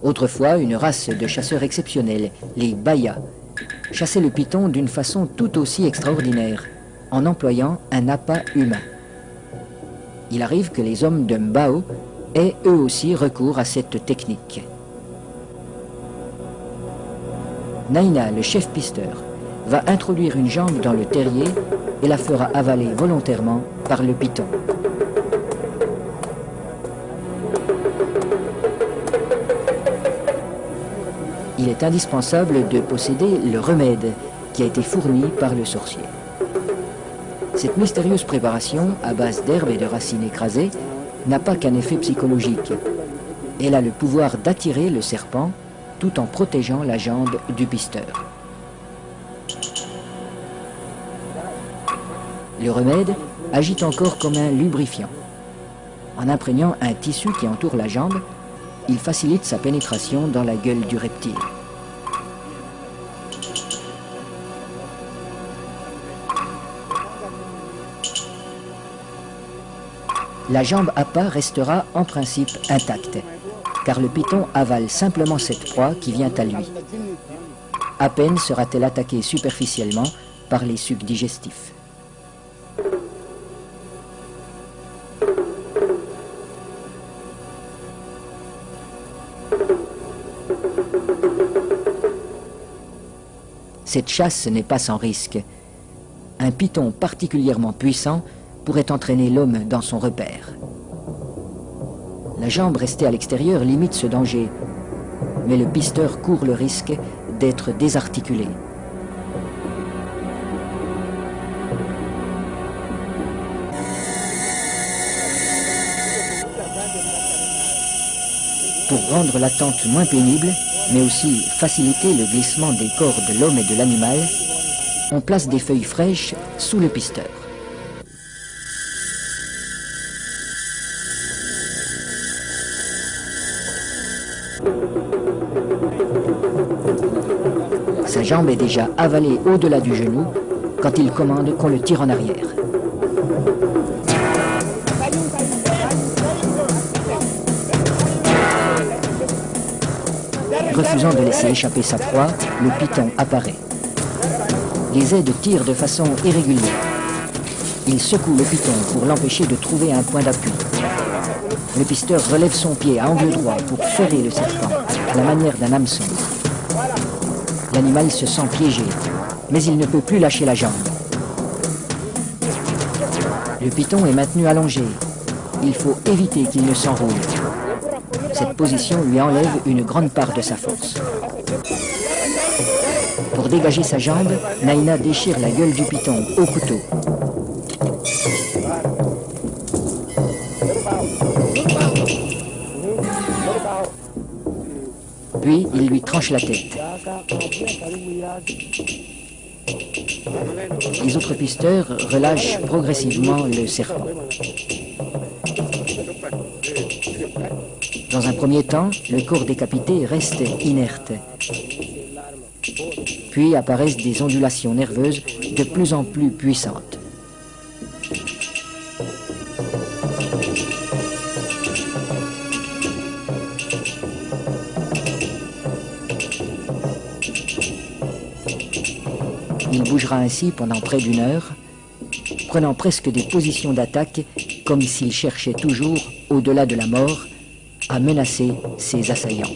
Autrefois, une race de chasseurs exceptionnels, les Bayas, chassaient le python d'une façon tout aussi extraordinaire, en employant un appât humain. Il arrive que les hommes de Mbao aient eux aussi recours à cette technique. Naina, le chef pisteur, va introduire une jambe dans le terrier et la fera avaler volontairement par le python. Il est indispensable de posséder le remède qui a été fourni par le sorcier. Cette mystérieuse préparation, à base d'herbes et de racines écrasées, n'a pas qu'un effet psychologique. Elle a le pouvoir d'attirer le serpent tout en protégeant la jambe du pisteur. Le remède agit encore comme un lubrifiant. En imprégnant un tissu qui entoure la jambe, il facilite sa pénétration dans la gueule du reptile. La jambe appât restera en principe intacte, car le python avale simplement cette proie qui vient à lui. À peine sera-t-elle attaquée superficiellement par les sucs digestifs. Cette chasse n'est pas sans risque. Un python particulièrement puissant pourrait entraîner l'homme dans son repère. La jambe restée à l'extérieur limite ce danger, mais le pisteur court le risque d'être désarticulé. Pour rendre l'attente moins pénible, mais aussi faciliter le glissement des corps de l'homme et de l'animal, on place des feuilles fraîches sous le pisteur. Sa jambe est déjà avalée au-delà du genou quand il commande qu'on le tire en arrière. Refusant de laisser échapper sa proie, le python apparaît. Les aides tirent de façon irrégulière. Il secoue le python pour l'empêcher de trouver un point d'appui. Le pisteur relève son pied à angle droit pour ferrer le serpent, à la manière d'un hameçon. L'animal se sent piégé, mais il ne peut plus lâcher la jambe. Le python est maintenu allongé. Il faut éviter qu'il ne s'enroule. Cette position lui enlève une grande part de sa force. Pour dégager sa jambe, Naina déchire la gueule du python au couteau. Puis, il lui tranche la tête. Les autres pisteurs relâchent progressivement le serpent. Dans un premier temps, le corps décapité reste inerte. Puis apparaissent des ondulations nerveuses de plus en plus puissantes. Il bougera ainsi pendant près d'une heure, prenant presque des positions d'attaque comme s'il cherchait toujours, au-delà de la mort, à menacer ses assaillants.